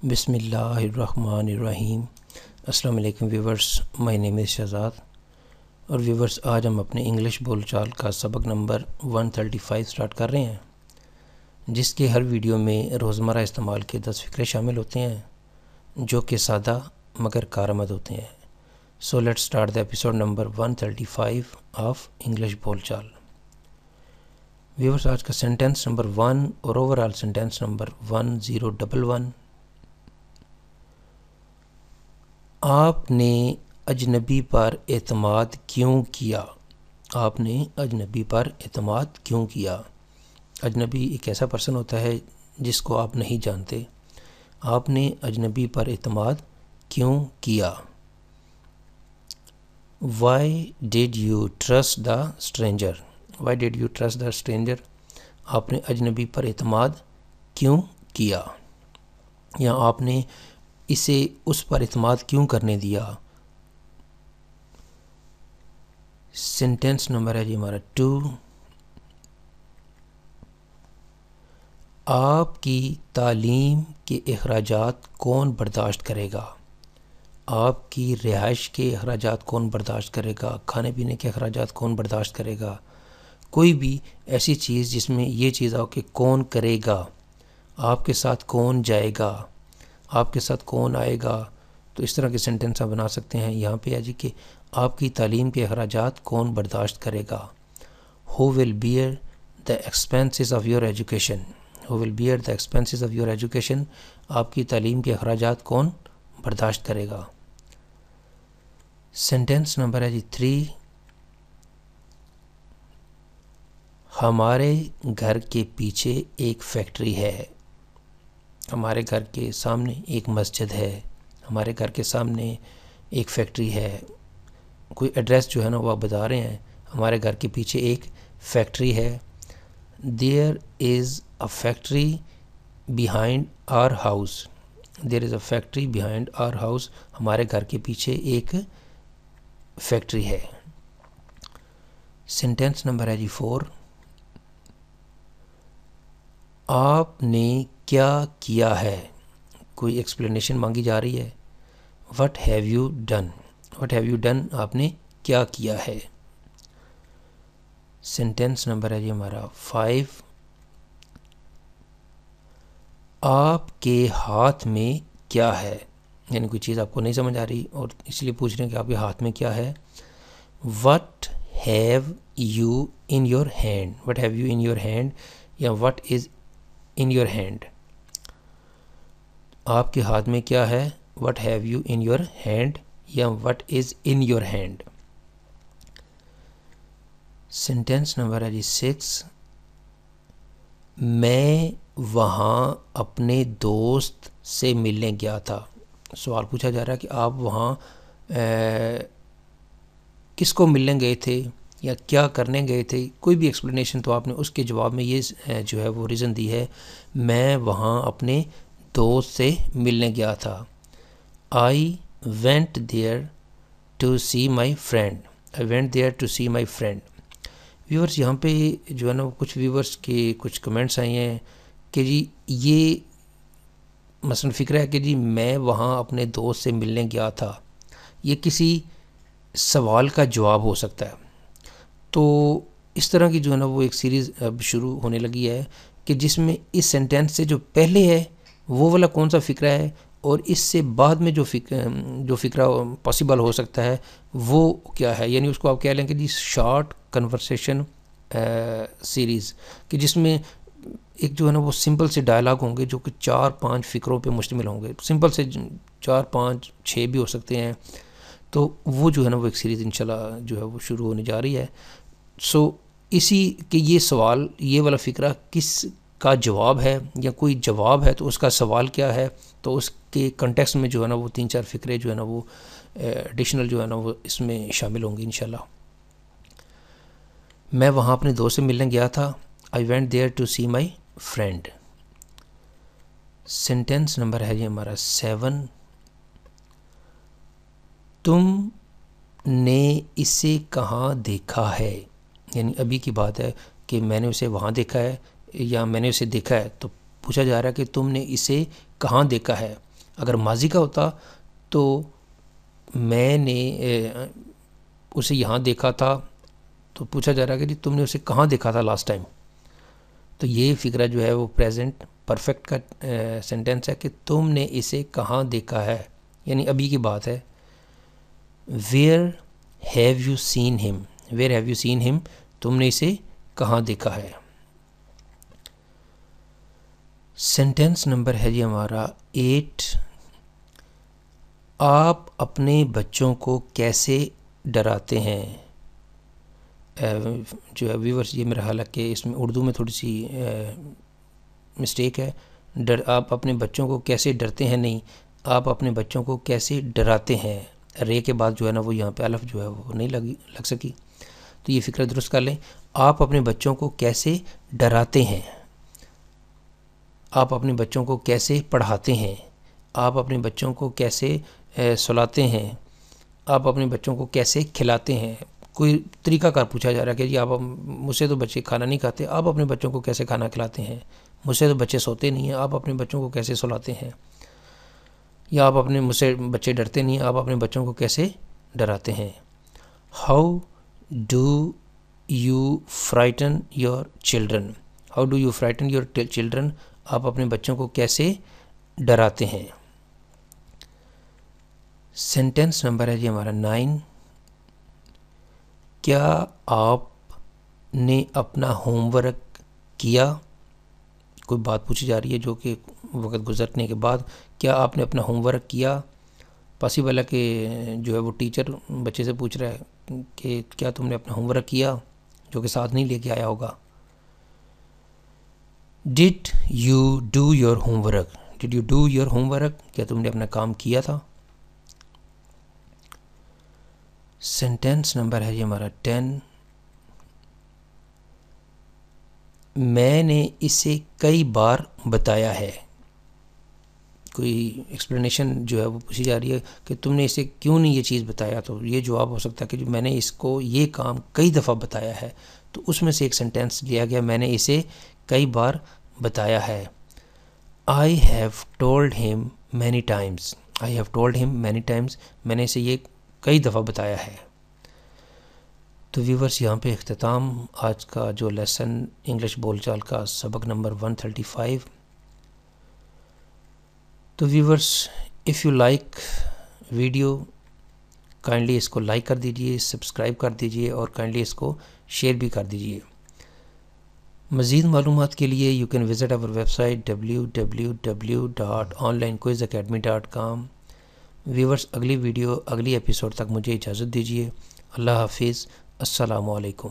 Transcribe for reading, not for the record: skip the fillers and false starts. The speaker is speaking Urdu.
بسم اللہ الرحمن الرحیم۔ السلام علیکم ویورز، مائی نیم از شہزاد اور ویورز آج ہم اپنے انگلش بول چال کا سبق نمبر 135 سٹارٹ کر رہے ہیں، جس کے ہر ویڈیو میں روزمرہ استعمال کے 10 فقرے شامل ہوتے ہیں جو کہ سادہ مگر کارآمد ہوتے ہیں۔ So let start the episode number 135 of English بول چال۔ ویورز آج کا سینٹینس نمبر 1 اور اوورال سینٹینس نمبر 1011۔ آپ نے اجنبی پر اعتماد کیوں کیا؟ آپ نے اجنبی پر اعتماد کیوں کیا؟ اجنبی ایک ایسا پرسن ہوتا ہے جس کو آپ نہیں جانتے۔ آپ نے اجنبی پر اعتماد کیوں کیا؟ Why did you trust the stranger? Why did you trust the stranger? آپ نے اجنبی پر اعتماد کیوں کیا؟ یا آپ نے اسے اس پر اعتماد کیوں کرنے دیا؟ سینٹینس نمبر ہے جی ہمارا 2۔ آپ کی تعلیم کے اخراجات کون برداشت کرے گا؟ آپ کی رہائش کے اخراجات کون برداشت کرے گا؟ کھانے پینے کے اخراجات کون برداشت کرے گا؟ کوئی بھی ایسی چیز جس میں یہ چیز آؤ کہ کون کرے گا، آپ کے ساتھ کون جائے گا، آپ کے ساتھ کون آئے گا، تو اس طرح کے سینٹینس آپ بنا سکتے ہیں۔ یہاں پہ ہے جی کہ آپ کی تعلیم کے اخراجات کون برداشت کرے گا۔ Who will bear the expenses of your education? Who will bear the expenses of your education? آپ کی تعلیم کے اخراجات کون برداشت کرے گا۔ سینٹینس نمبر ہے جی 3۔ ہمارے گھر کے پیچھے ایک فیکٹری ہے۔ ہمارے گھر کے سامنے ایک مسجد ہے، ہمارے گھر کے سامنے ایک فیکٹری ہے۔ کوئی ایڈریس جو ہے نا وہ آپ بتا رہے ہیں، ہمارے گھر کے پیچھے ایک فیکٹری ہے۔ There is a factory behind our house. There is a factory behind our house. ہمارے گھر کے پیچھے ایک فیکٹری ہے۔ سینٹینس نمبر ہے جی 4۔ آپ نے کیا کیا ہے؟ کوئی ایکسپلینیشن مانگی جا رہی ہے۔ What have you done? What have you done? آپ نے کیا کیا ہے۔ سینٹینس نمبر ہے جی ہمارا 5۔ آپ کے ہاتھ میں کیا ہے؟ یعنی کوئی چیز آپ کو نہیں سمجھ آ رہی اور اس لیے پوچھ رہے ہیں کہ آپ کے ہاتھ میں کیا ہے۔ What have you in your hand? What have you in your hand? یا what is in your hand؟ آپ کے ہاتھ میں کیا ہے؟ What have you in your hand؟ یا what is in your hand؟ Sentence number ہے جی 6۔ میں وہاں اپنے دوست سے ملنے گیا تھا۔ سوال پوچھا جا رہا ہے کہ آپ وہاں کس کو ملنے گئے تھے یا کیا کرنے گئے تھے۔ کوئی بھی ایکسپلینیشن تو آپ نے اس کے جواب میں یہ جو ہے وہ ریزن دی ہے، میں وہاں اپنے دوست سے ملنے گیا تھا۔ I went there to see my friend. I went there to see my friend. Viewers یہاں پہ جو ہے نا کچھ ویورز کے کچھ کمنٹس آئے ہیں کہ جی یہ مثلا فکرہ ہے کہ جی میں وہاں اپنے دوست سے ملنے گیا تھا، یہ کسی سوال کا جواب ہو سکتا ہے۔ تو اس طرح کی جو ہے نا وہ ایک سیریز اب شروع ہونے لگی ہے کہ جس میں اس سینٹینس سے جو پہلے ہے وہ والا کون سا فکرہ ہے اور اس سے بعد میں جو فکرہ پاسبل ہو سکتا ہے وہ کیا ہے۔ یعنی اس کو آپ کہہ لیں کہ جی شارٹ کنورسیشن سیریز، کہ جس میں ایک جو ہے نا وہ سمپل سے ڈائلاگ ہوں گے جو کہ 4-5 فکروں پہ مشتمل ہوں گے، سمپل سے 4-5-6 بھی ہو سکتے ہیں۔ تو وہ جو ہے نا وہ ایک سیریز انشاءاللہ جو ہے وہ شروع ہونے جا رہی ہے۔ سو اسی کہ یہ سوال، یہ والا فکرہ کس کا جواب ہے یا کوئی جواب ہے تو اس کا سوال کیا ہے، تو اس کے کنٹیکسٹ میں جو ہے نا وہ 3-4 فکرے جو ہے نا وہ ایڈیشنل جو ہے نا وہ اس میں شامل ہوں گے انشاءاللہ۔ میں وہاں اپنے دوست سے ملنے گیا تھا۔ I went there to see my friend. Sentence number ہے جی ہمارا 7۔ تم نے اسے کہاں دیکھا ہے؟ یعنی ابھی کی بات ہے کہ میں نے اسے وہاں دیکھا ہے یا میں نے اسے دیکھا ہے، تو پوچھا جا رہا ہے کہ تم نے اسے کہاں دیکھا ہے۔ اگر ماضی کا ہوتا تو میں نے اسے یہاں دیکھا تھا، تو پوچھا جا رہا ہے کہ جی تم نے اسے کہاں دیکھا تھا لاسٹ ٹائم. تو یہ فقرہ جو ہے وہ پریزنٹ پرفیکٹ کا سینٹینس ہے کہ تم نے اسے کہاں دیکھا ہے، یعنی ابھی کی بات ہے. ویئر ہیو یو سین ہم، ویئر ہیو یو سین ہم، تم نے اسے کہاں دیکھا ہے. سینٹینس نمبر ہے جی ہمارا 8. آپ اپنے بچوں کو کیسے ڈراتے ہیں. جو ہے ویورس، یہ میرا حال ہے کہ اس میں اردو میں تھوڑی سی مسٹیک ہے. آپ اپنے بچوں کو کیسے ڈرتے ہیں، نہیں، آپ اپنے بچوں کو کیسے ڈراتے ہیں. رے کے بعد جو ہے نا وہ یہاں پہ الف جو ہے وہ نہیں لگ سکی، تو یہ فکرہ درست کر لیں. آپ اپنے بچوں کو کیسے ڈراتے ہیں. آپ اپنے بچوں کو کیسے پڑھاتے ہیں. آپ اپنے بچوں کو کیسے سلاتے ہیں. آپ اپنے بچوں کو کیسے کھلاتے ہیں. کوئی طریقہ کار پوچھا جا رہا ہے کہ جی آپ، مجھ سے تو بچے کھانا نہیں کھاتے، آپ اپنے بچوں کو کیسے کھانا کھلاتے ہیں. مجھ سے تو بچے سوتے نہیں ہیں، آپ اپنے بچوں کو کیسے سلاتے ہیں. یا آپ اپنے، مجھ سے بچے ڈرتے نہیں ہیں، آپ اپنے بچوں کو کیسے ڈراتے ہیں. How do you frighten your children. How do you frighten your children. آپ اپنے بچوں کو کیسے ڈراتے ہیں. سینٹینس نمبر ہے جی ہمارا 9. کیا آپ نے اپنا ہوم ورک کیا. کوئی بات پوچھی جا رہی ہے جو کہ وقت گزرنے کے بعد، کیا آپ نے اپنا ہوم ورک کیا. پاسبل ہے کہ جو ہے وہ ٹیچر بچے سے پوچھ رہا ہے کہ کیا تم نے اپنا ہوم ورک کیا، جو کہ ساتھ نہیں لے کے آیا ہوگا. Did you do your home work. Did you do your home work. کیا تم نے اپنا کام کیا تھا. سینٹینس نمبر ہے جی ہمارا 10. میں نے اسے کئی بار بتایا ہے. کوئی ایکسپلینیشن جو ہے وہ پوچھی جا رہی ہے کہ تم نے اسے کیوں نہیں یہ چیز بتایا. تو یہ جواب ہو سکتا ہے کہ میں نے اس کو یہ کام کئی دفعہ بتایا ہے. تو اس میں سے ایک سینٹینس لیا گیا، میں نے اسے کئی بار بتایا ہے. I have told him many times. I have told him many times. میں نے اسے یہ کئی دفعہ بتایا ہے. تو ویورس، یہاں پہ اختتام آج کا جو لیسن انگلش بول چال کا سبق نمبر 135. تو viewers, if you like video, kindly اس کو لائک کر دیجئے، سبسکرائب کر دیجئے اور کائنڈلی اس کو شیئر بھی کر دیجئے. مزید معلومات کے لیے یو کین وزٹ آور ویب سائٹ www.onlinequizacademy.com. ویورس، اگلی ویڈیو، اگلی ایپیسوڈ تک مجھے اجازت دیجیے. اللہ حافظ. السلام علیکم.